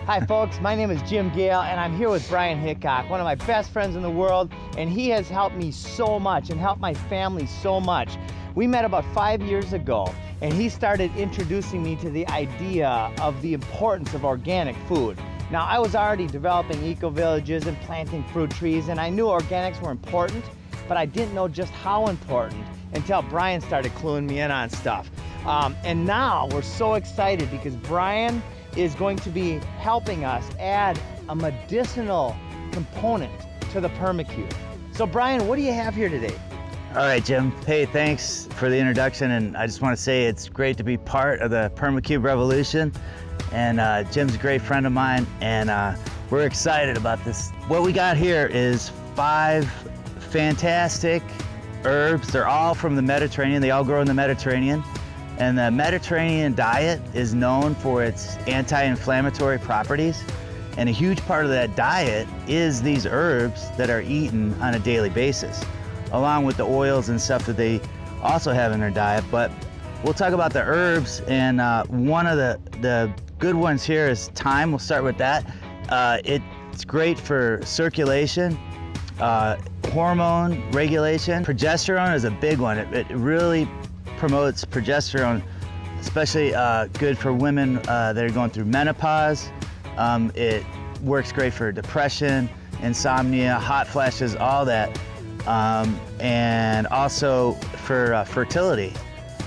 Hi folks, my name is Jimpgale and I'm here with Brian Hickok, one of my best friends in the world, and he has helped me so much and helped my family so much. We met about 5 years ago and he started introducing me to the idea of the importance of organic food. Now, I was already developing eco-villages and planting fruit trees, and I knew organics were important, but I didn't know just how important until Brian started cluing me in on stuff. And now we're so excited because Brian is going to be helping us add a medicinal component to the PermaCube. So Brian, what do you have here today? All right, Jim. Hey, thanks for the introduction, and I just want to say it's great to be part of the PermaCube revolution. And Jim's a great friend of mine, and we're excited about this. What we got here is 5 fantastic herbs. They're all from the Mediterranean. They all grow in the Mediterranean. And the Mediterranean diet is known for its anti-inflammatory properties. And a huge part of that diet is these herbs that are eaten on a daily basis, along with the oils and stuff that they also have in their diet. But we'll talk about the herbs, and one of the good ones here is thyme. We'll start with that. It's great for circulation, hormone regulation. Progesterone is a big one. It really promotes progesterone, especially good for women that are going through menopause. It works great for depression, insomnia, hot flashes, all that. And also for fertility.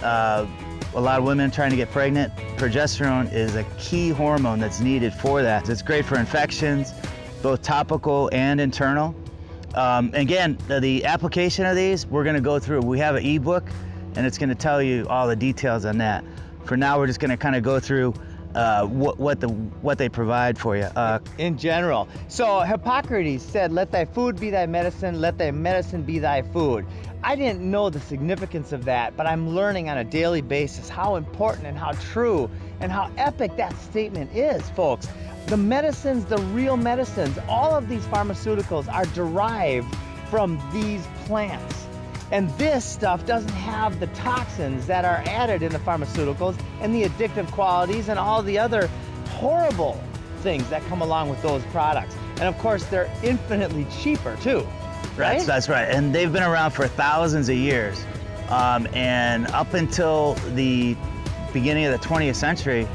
A lot of women trying to get pregnant, progesterone is a key hormone that's needed for that. It's great for infections, both topical and internal. Again, the application of these, we're gonna go through. We have an ebook, and it's gonna tell you all the details on that. For now, we're just gonna kind of go through what they provide for you. In general. So Hippocrates said, "Let thy food be thy medicine, let thy medicine be thy food." I didn't know the significance of that, but I'm learning on a daily basis how important and how true and how epic that statement is, folks. The medicines, the real medicines, all of these pharmaceuticals are derived from these plants. And this stuff doesn't have the toxins that are added in the pharmaceuticals and the addictive qualities and all the other horrible things that come along with those products. And of course, they're infinitely cheaper too, right? That's right, and they've been around for thousands of years. And up until the beginning of the 20th century,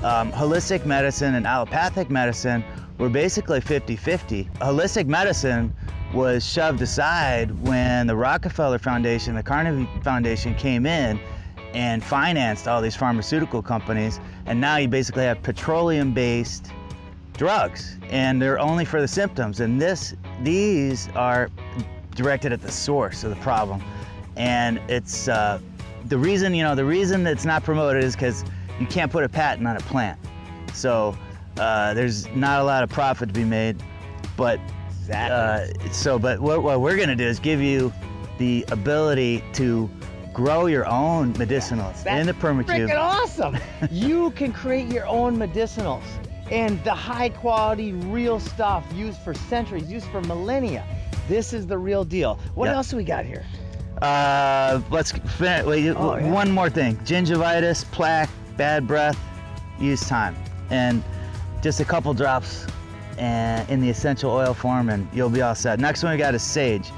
holistic medicine and allopathic medicine were basically 50-50. Holistic medicine was shoved aside when the Rockefeller Foundation, the Carnegie Foundation came in and financed all these pharmaceutical companies, and now you basically have petroleum-based drugs, and they're only for the symptoms, and these are directed at the source of the problem. And it's the reason it's not promoted is because you can't put a patent on a plant, so there's not a lot of profit to be made. But but what we're gonna do is give you the ability to grow your own medicinals in the PermaCube. That's freaking awesome! You can create your own medicinals, and the high quality, real stuff used for centuries, used for millennia. This is the real deal. What else do we got here? Let's finish. Wait, one more thing. Gingivitis, plaque, bad breath, use thyme. And just a couple drops in the essential oil form, and you'll be all set. Next one we got is sage.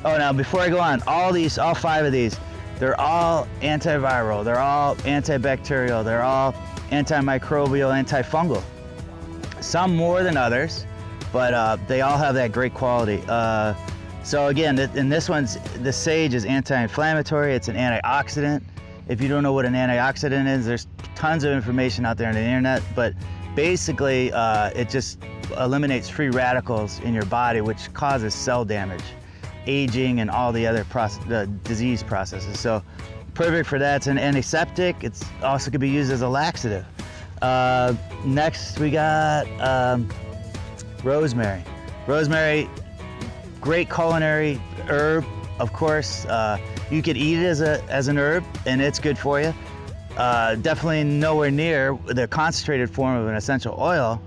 Oh, now before I go on, all 5 of these, they're all antiviral, they're all antibacterial, they're all antimicrobial, antifungal. Some more than others, but they all have that great quality. So again, in this one's, the sage is anti-inflammatory, it's an antioxidant. If you don't know what an antioxidant is, there's tons of information out there on the internet, but basically it just eliminates free radicals in your body, which causes cell damage, aging, and all the other disease processes. So perfect for that. It's an antiseptic. It's also could be used as a laxative. Next we got rosemary. Rosemary, great culinary herb, of course. You could eat it as an herb, and it's good for you. Definitely nowhere near the concentrated form of an essential oil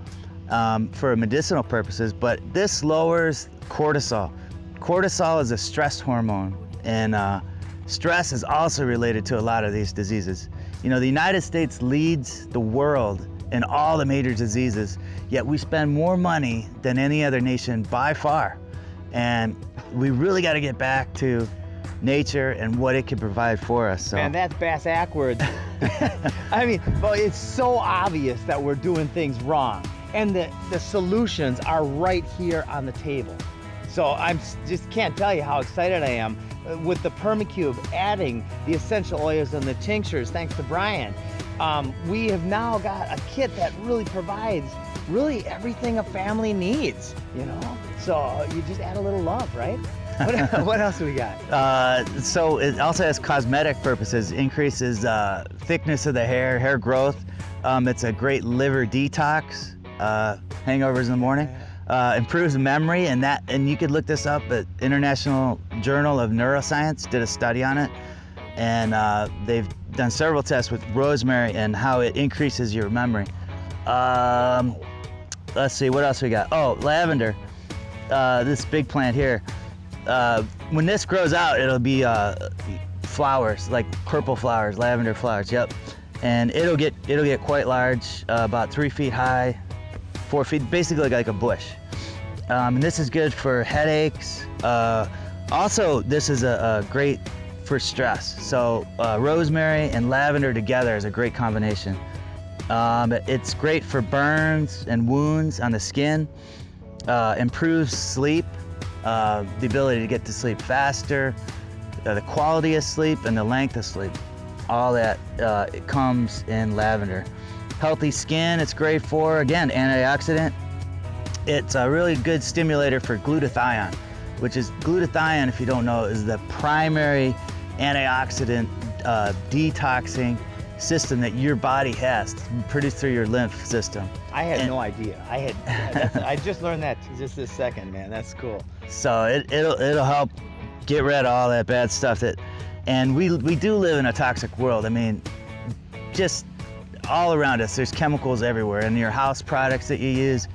for medicinal purposes, but this lowers cortisol. Cortisol is a stress hormone, and stress is also related to a lot of these diseases. You know, the United States leads the world in all the major diseases, yet we spend more money than any other nation by far. And we really got to get back to nature and what it can provide for us. So. Man, that's bass-ackwards. I mean, well, it's so obvious that we're doing things wrong, and the solutions are right here on the table. So I'm just can't tell you how excited I am with the PermaCube adding the essential oils and the tinctures, thanks to Brian. We have now got a kit that really provides really everything a family needs, you know? So you just add a little love, right? What else do we got? So it also has cosmetic purposes, increases thickness of the hair growth. It's a great liver detox, hangovers in the morning. Improves memory, and you could look this up at International Journal of Neuroscience, did a study on it, and they've done several tests with rosemary and how it increases your memory. Let's see, what else we got? Oh, lavender, this big plant here. When this grows out, it'll be flowers, like purple flowers, lavender flowers, yep. And it'll get quite large, about 3 feet high, 4 feet, basically like a bush. And this is good for headaches. Also, this is a great for stress. So rosemary and lavender together is a great combination. It's great for burns and wounds on the skin, improves sleep, the ability to get to sleep faster, the quality of sleep and the length of sleep. All that it comes in lavender. Healthy skin, it's great for, again, antioxidant. It's a really good stimulator for glutathione, which is glutathione, if you don't know, is the primary antioxidant detoxing system that your body has produced through your lymph system. I had no idea. I just learned that just this second, man. That's cool. So it'll help get rid of all that bad stuff and we do live in a toxic world. I mean, just all around us, there's chemicals everywhere, in your house products that you use,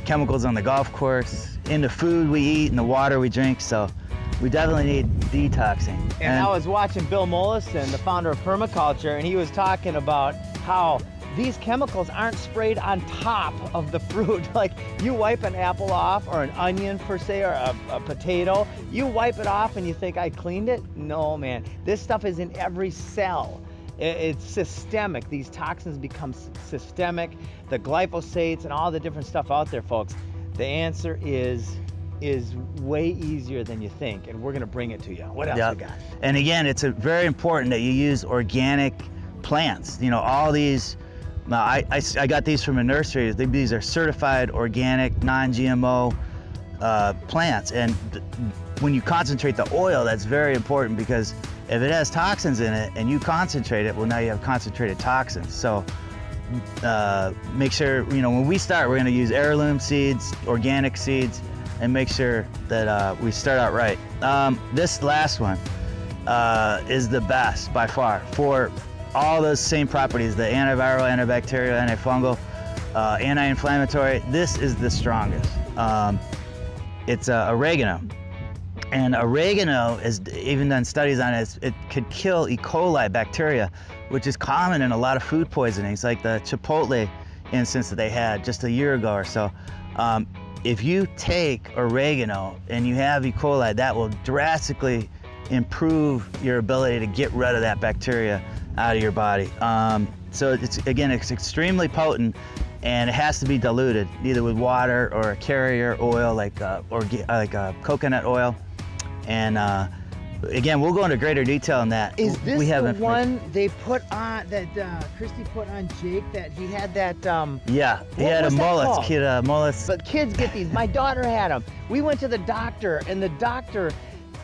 chemicals on the golf course, in the food we eat, and the water we drink. So we definitely need detoxing. And I was watching Bill Mollison, the founder of permaculture, and he was talking about how these chemicals aren't sprayed on top of the fruit. Like, you wipe an apple off, or an onion per se, or a potato, you wipe it off and you think, I cleaned it? No, man. This stuff is in every cell. It's systemic. These toxins become systemic. The glyphosates and all the different stuff out there, folks. The answer is way easier than you think, and we're gonna bring it to you. What else we got? And again, it's very important that you use organic plants. You know, all these, I got these from a nursery. These are certified organic, non-GMO plants. And when you concentrate the oil, that's very important, because if it has toxins in it and you concentrate it, well, now you have concentrated toxins. So make sure, you know, when we start, we're gonna use heirloom seeds, organic seeds, and make sure that we start out right. This last one is the best by far for all those same properties, the antiviral, antibacterial, antifungal, anti-inflammatory. This is the strongest. It's oregano. And oregano has even done studies on it. It could kill E. coli bacteria, which is common in a lot of food poisonings, like the Chipotle instance that they had just a year ago or so. If you take oregano and you have E. coli, that will drastically improve your ability to get rid of that bacteria out of your body. So it's extremely potent, and it has to be diluted either with water or a carrier oil like coconut oil. And again, we'll go into greater detail on that. Is this the one they put on, that Christy put on Jake, that he had that? Yeah, he had a mollusk. But kids get these. My daughter had them. We went to the doctor, and the doctor,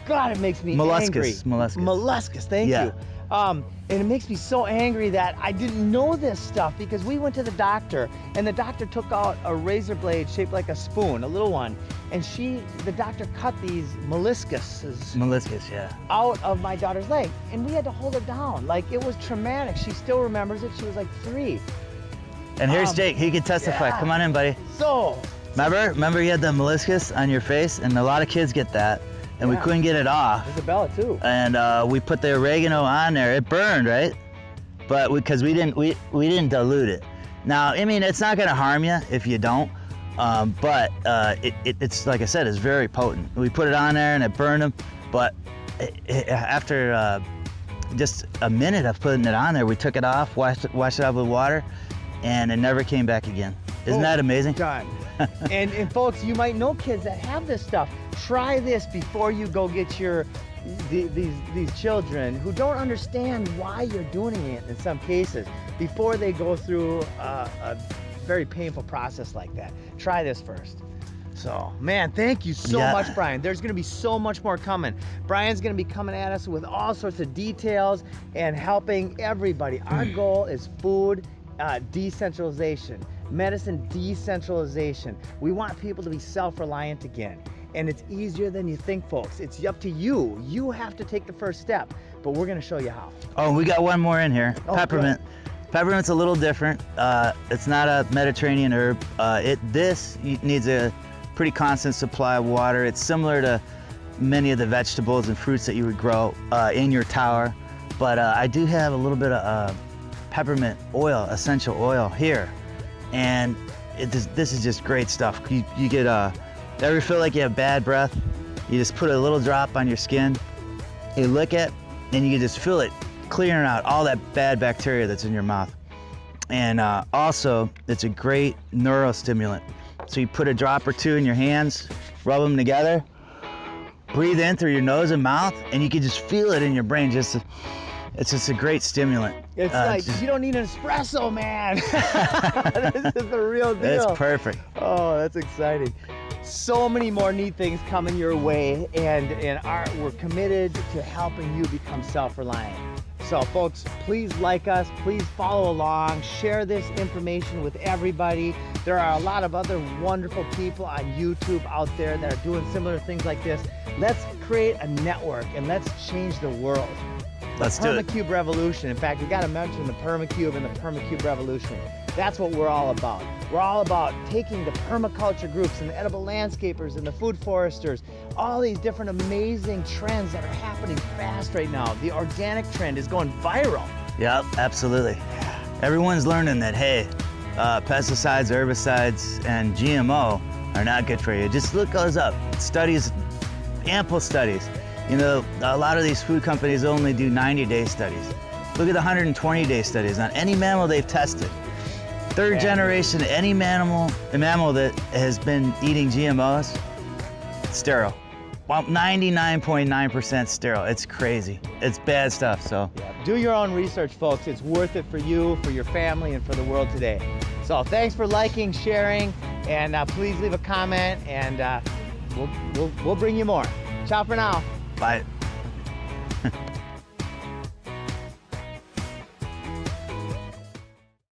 God, it makes me angry. Molluscus, thank you. And it makes me so angry that I didn't know this stuff, because we went to the doctor, and the doctor took out a razor blade shaped like a spoon, a little one, and the doctor cut these molluscus yeah, out of my daughter's leg, and we had to hold her down. Like, it was traumatic. She still remembers it. She was like 3. And here's Jake. He can testify. Yeah. Come on in, buddy. So remember you had the molluscus on your face, and a lot of kids get that. And we couldn't get it off. Isabella too. And we put the oregano on there. It burned, right? but because we didn't dilute it. Now, I mean, it's not going to harm you if you don't, but it's like I said, it's very potent. We put it on there and it burned them, but after just a minute of putting it on there, we took it off, washed it off with water, and it never came back again. Isn't that amazing? Done. and folks, you might know kids that have this stuff. Try this before you go get these children who don't understand why you're doing it in some cases, before they go through a very painful process like that. Try this first. So, man, thank you so much, Brian. There's going to be so much more coming. Brian's going to be coming at us with all sorts of details and helping everybody. Our goal is food decentralization, medicine decentralization. We want people to be self-reliant again. And it's easier than you think, folks. It's up to you. You have to take the first step, but we're going to show you how. Oh, we got one more in here. Peppermint. Good. Peppermint's a little different. It's not a Mediterranean herb. This needs a pretty constant supply of water. It's similar to many of the vegetables and fruits that you would grow in your tower. But I do have a little bit of peppermint oil, essential oil here. And this is just great stuff. You get, ever feel like you have bad breath? You just put a little drop on your skin, you lick it, and you can just feel it clearing out all that bad bacteria that's in your mouth. And also, it's a great neurostimulant. So you put a drop or two in your hands, rub them together, breathe in through your nose and mouth, and you can just feel it in your brain. It's just a great stimulant. It's like, you don't need an espresso, man. This is the real deal. It's perfect. Oh, that's exciting. So many more neat things coming your way, and we're committed to helping you become self-reliant. So folks, please like us, please follow along, share this information with everybody. There are a lot of other wonderful people on YouTube out there that are doing similar things like this. Let's create a network and let's change the world. Let's do it. PermaCube revolution. In fact, we got to mention the PermaCube and the PermaCube revolution. That's what we're all about. We're all about taking the permaculture groups and the edible landscapers and the food foresters, all these different amazing trends that are happening fast right now. The organic trend is going viral. Yep, absolutely. Everyone's learning that, hey, pesticides, herbicides, and GMO are not good for you. Just look those up. Studies, ample studies. You know, a lot of these food companies only do 90-day studies. Look at the 120-day studies on any mammal they've tested. Third generation, any mammal that has been eating GMOs, sterile. Well, 99.9% sterile. It's crazy. It's bad stuff, so. Yeah. Do your own research, folks. It's worth it for you, for your family, and for the world today. So thanks for liking, sharing, and please leave a comment, and we'll bring you more. Ciao for now. Bye.